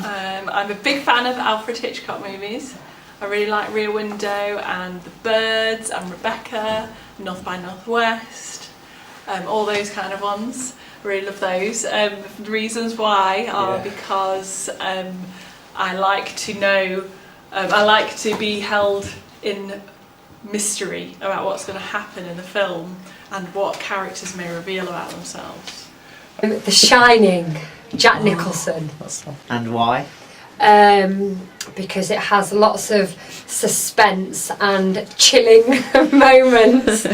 I'm a big fan of Alfred Hitchcock movies. I really like Rear Window and The Birds and Rebecca, North by Northwest, all those kind of ones. I really love those. The reasons why are because I like to know, I like to be held in mystery about what's going to happen in the film and what characters may reveal about themselves. The Shining, Jack Nicholson. And why? Because it has lots of suspense and chilling moments.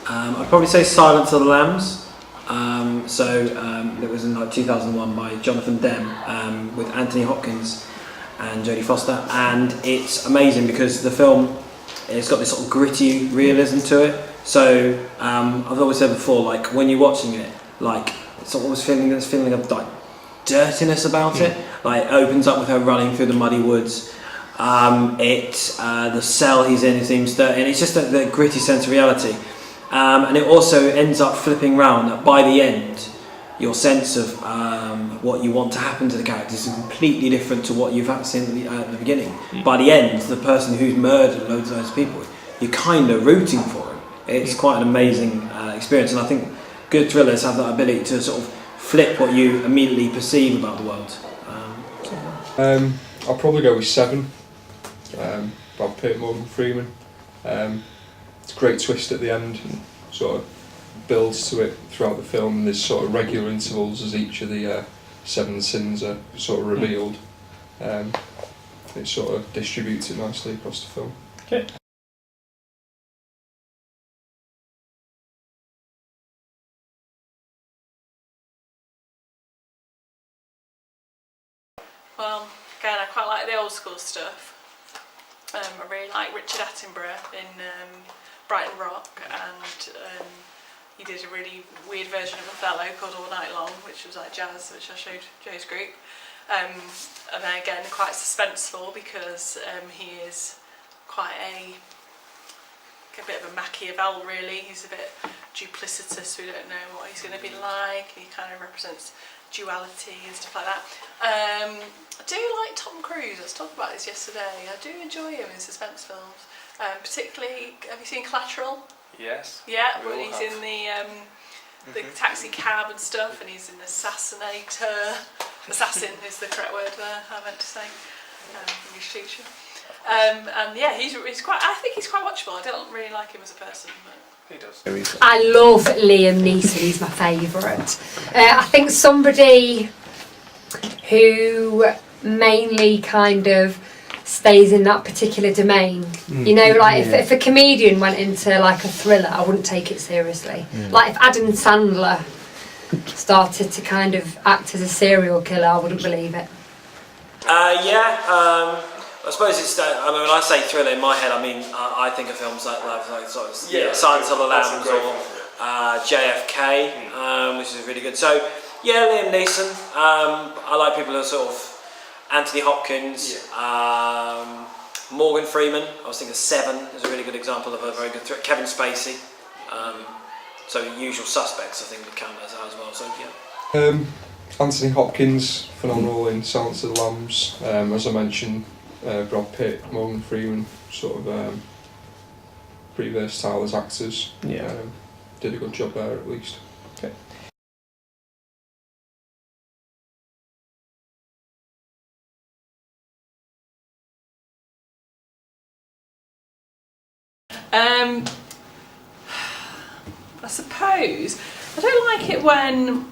I'd probably say Silence of the Lambs. It was in like 2001 by Jonathan Demme with Anthony Hopkins and Jodie Foster, and it's amazing because the film, it's got this sort of gritty realism to it. So I've always said before, like when you're watching it, like it's always feeling this feeling of like dirtiness about it. Like it opens up with her running through the muddy woods. The cell he's in seems dirty, and it's just the gritty sense of reality. And it also ends up flipping round that by the end, your sense of what you want to happen to the characters is completely different to what you've seen at the beginning. By the end, the person who's murdered loads of those people, you're kind of rooting for him. It's quite an amazing experience, and I think good thrillers have that ability to sort of flip what you immediately perceive about the world. I'll probably go with Seven. Brad Pitt, Morgan Freeman. It's a great twist at the end, and sort of builds to it throughout the film, and there's sort of regular intervals as each of the 7 sins are sort of revealed. It sort of distributes it nicely across the film. Okay. Well, again, I quite like the old school stuff. I really like Richard Attenborough in Brighton Rock, and he did a really weird version of Othello called All Night Long, which was like jazz, which I showed Joe's group. And then again, quite suspenseful because he is quite a bit of a Machiavel, really. He's a bit duplicitous, we don't know what he's going to be like. He kind of represents duality and stuff like that. I do like Tom Cruise. I was talking about this yesterday. I do enjoy him in suspense films. Particularly, have you seen Collateral? Yes. Yeah, when he's in the taxi cab and stuff, and he's an assassinator. Assassin is the correct word there, I meant to say. English teacher. And yeah, he's quite. I think he's quite watchable. I don't really like him as a person, but he does. I love Liam Neeson. He's my favourite. I think somebody who mainly kind of stays in that particular domain. You know, like if a comedian went into like a thriller, I wouldn't take it seriously. Like if Adam Sandler started to kind of act as a serial killer, I wouldn't believe it. I suppose it's. I mean, when I say thriller in my head, I mean I think of films like sort of Silence of the Lambs or JFK, which is really good. So yeah, Liam Neeson. I like people who are sort of Anthony Hopkins, Morgan Freeman. I was thinking Seven is a really good example of a very good threat. Kevin Spacey. So Usual Suspects, I think, would count as well. So yeah. Anthony Hopkins, phenomenal in Silence of the Lambs. As I mentioned, Brad Pitt, Morgan Freeman, sort of pretty versatile as actors. Did a good job there at least. Okay. I suppose I don't like it when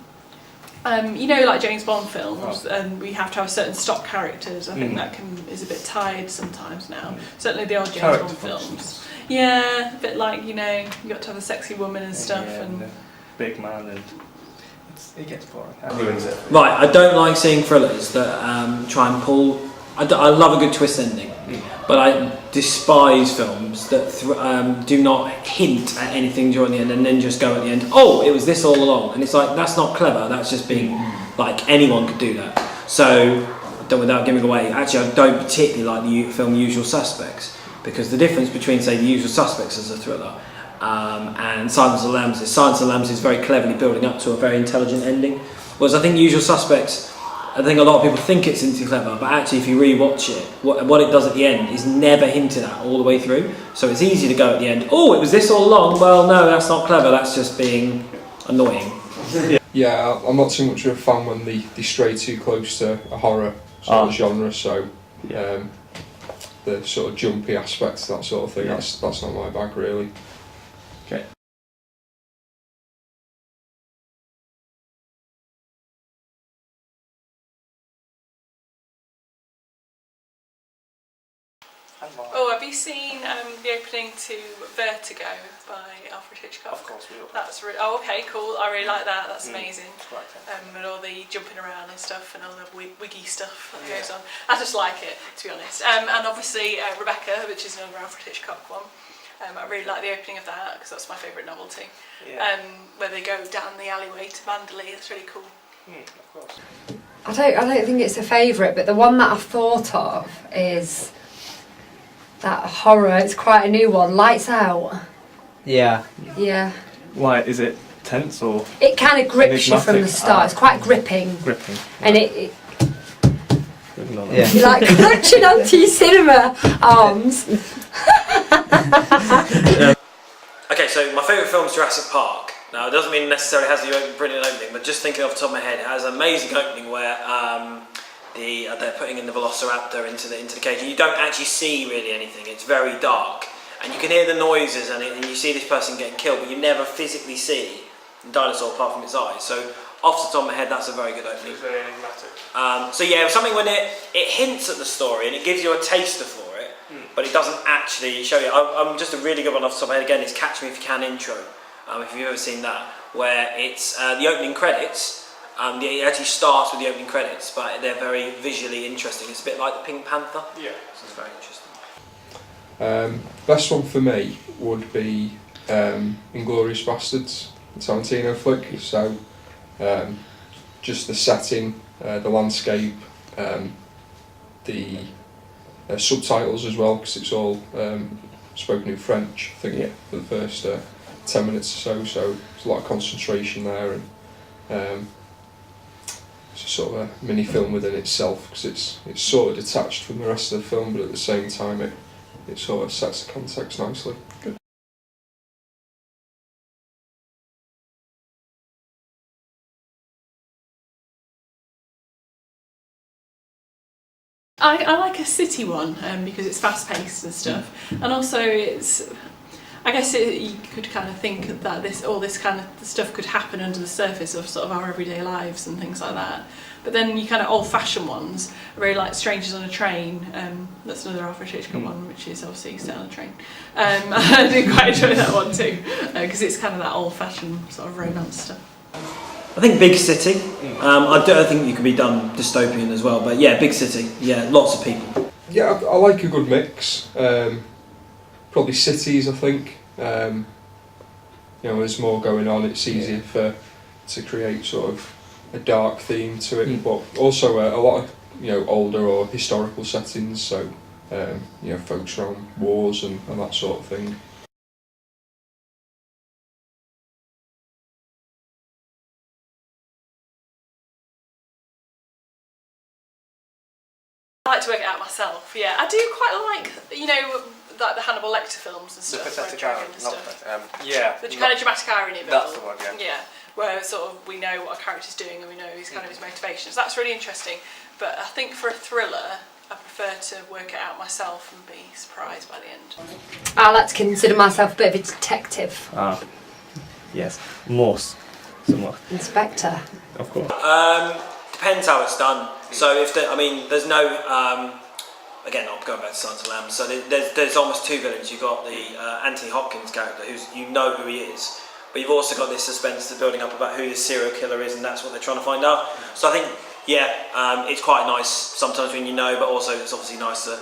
you know, like James Bond films, and we have to have certain stock characters. I think that is a bit tired sometimes now. Certainly the old James Bond films. Yeah, a bit like, you know, you got to have a sexy woman and stuff, and big man, and it gets boring. Right, I don't like seeing thrillers that try and pull. I love a good twist ending, but I despise films that do not hint at anything during the end and then just go at the end, oh, it was this all along. And it's like, that's not clever, that's just being, like, anyone could do that. So, without giving away, actually I don't particularly like the film Usual Suspects, because the difference between, say, The Usual Suspects as a thriller and Silence of the Lambs is very cleverly building up to a very intelligent ending. Whereas I think Usual Suspects I think a lot of people think it's instantly clever, but actually if you rewatch it, what it does at the end is never hinted at all the way through. So it's easy to go at the end, oh, it was this all along. Well, no, that's not clever. That's just being annoying. Yeah, I'm not too much of a fan when they stray too close to a horror sort of genre. So the sort of jumpy aspects, that sort of thing, that's not my bag really. Okay. Oh, have you seen the opening to Vertigo by Alfred Hitchcock? Of course we will. That's really. Oh, okay, cool. I really like that. That's amazing. Right, And all the jumping around and stuff, and all the wiggy stuff that goes on. I just like it, to be honest. And obviously Rebecca, which is another Alfred Hitchcock one. I really like the opening of that because that's my favourite novelty. Yeah. Where they go down the alleyway to Manderley. It's really cool. Of course. I don't think it's a favourite, but the one that I've thought of is that horror. It's quite a new one. Lights Out. Yeah. Yeah. Why, is it tense or It kind of grips you from the Enigmatic. start. It's quite gripping, gripping? and it Yeah. you're like clutching onto your cinema arms. Okay, so my favourite film is Jurassic Park. Now, it doesn't mean it necessarily has the brilliant opening, but just thinking off the top of my head, it has an amazing opening where they're putting in the Velociraptor into the cage, and you don't actually see really anything. It's very dark, and you can hear the noises, and you see this person getting killed, but you never physically see the dinosaur apart from its eyes. So, off the top of my head, that's a very good opening. It's very enigmatic. So yeah, something when it hints at the story and it gives you a taster for it, but it doesn't actually show you. I'm just a really good one off the top of my head again is Catch Me If You Can intro, if you've ever seen that, where it's the opening credits. It actually starts with the opening credits, but they're very visually interesting. It's a bit like the Pink Panther. Yeah. So it's very interesting. Best one for me would be Inglourious Bastards, the Tarantino flick. So just the setting, the landscape, the subtitles as well, because it's all spoken in French, I think, for the first 10 minutes or so, so there's a lot of concentration there, and it's a sort of a mini film within itself, because it's sort of detached from the rest of the film, but at the same time it sort of sets the context nicely. Good. I like a city one because it's fast paced and stuff, and also it's. I guess you could kind of think that all this kind of stuff could happen under the surface of sort of our everyday lives and things like that. But then you kind of old-fashioned ones, are very like Strangers on a Train. That's another Alfred Hitchcock one, which is obviously set on a train. I did quite enjoy that one too, because it's kind of that old-fashioned sort of romance stuff. I think Big City. I don't think you can be done dystopian as well, but yeah, Big City. Yeah, lots of people. Yeah, I like a good mix. Probably cities, I think. There's more going on. It's easier to create sort of a dark theme to it, but also a lot of older or historical settings. So folks around wars and that sort of thing. I like to work it out myself. Yeah, I do quite like like the Hannibal Lecter films and stuff. The pathetic Red irony. Dragon and stuff. The The kind of dramatic irony bit. That's the one, yeah. Yeah, where sort of we know what a character's doing and we know his kind of his motivations. That's really interesting. But I think for a thriller, I prefer to work it out myself and be surprised by the end. I like to consider myself a bit of a detective. Yes. Morse. Somewhat. Inspector. Of course. Depends how it's done. So there's no. Again, I'm going back to Silence of the Lambs. So there's almost two villains. You've got the Anthony Hopkins character, who's who he is, but you've also got this suspense that's building up about who this serial killer is, and that's what they're trying to find out. So I think, it's quite nice sometimes when but also it's obviously nicer.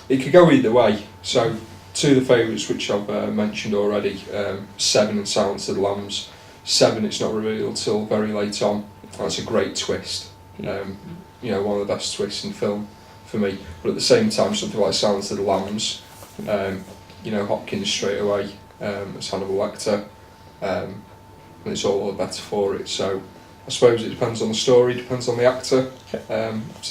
It could go either way. So two of the favourites which I've mentioned already, Seven and Silence of the Lambs. Seven, it's not revealed till very late on. That's a great twist. One of the best twists in film for me. But at the same time, something like Silence of the Lambs, Hopkins straight away as Hannibal Lecter, and it's all the better for it. So I suppose it depends on the story, depends on the actor. It's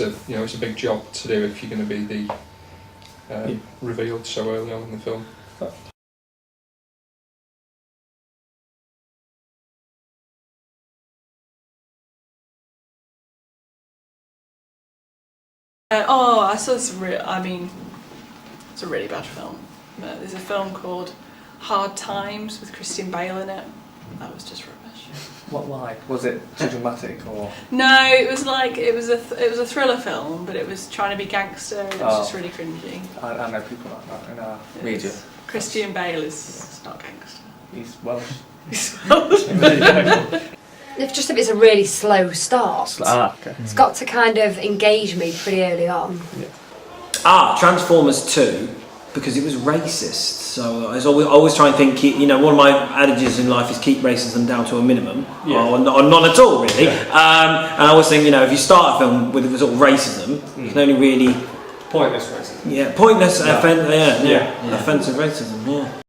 a big job to do if you're going to be the revealed so early on in the film. I saw this. It's a really bad film. There's a film called Hard Times with Christian Bale in it. That was just rubbish. Why? Was it too dramatic or? No, it was a thriller film, but it was trying to be gangster. And it was just really cringy. I know people like that in our It media. was- Christian Bale is not gangster. He's Welsh. He's It's just a it's a really slow start. Okay. It's got to kind of engage me pretty early on. Transformers 2, because it was racist. So I always try and think, one of my adages in life is keep racism down to a minimum, or none at all, really. Yeah. And I always think, if you start a film with sort of racism, you can only really... Pointless racism. Yeah, pointless, Yeah. offensive racism, yeah.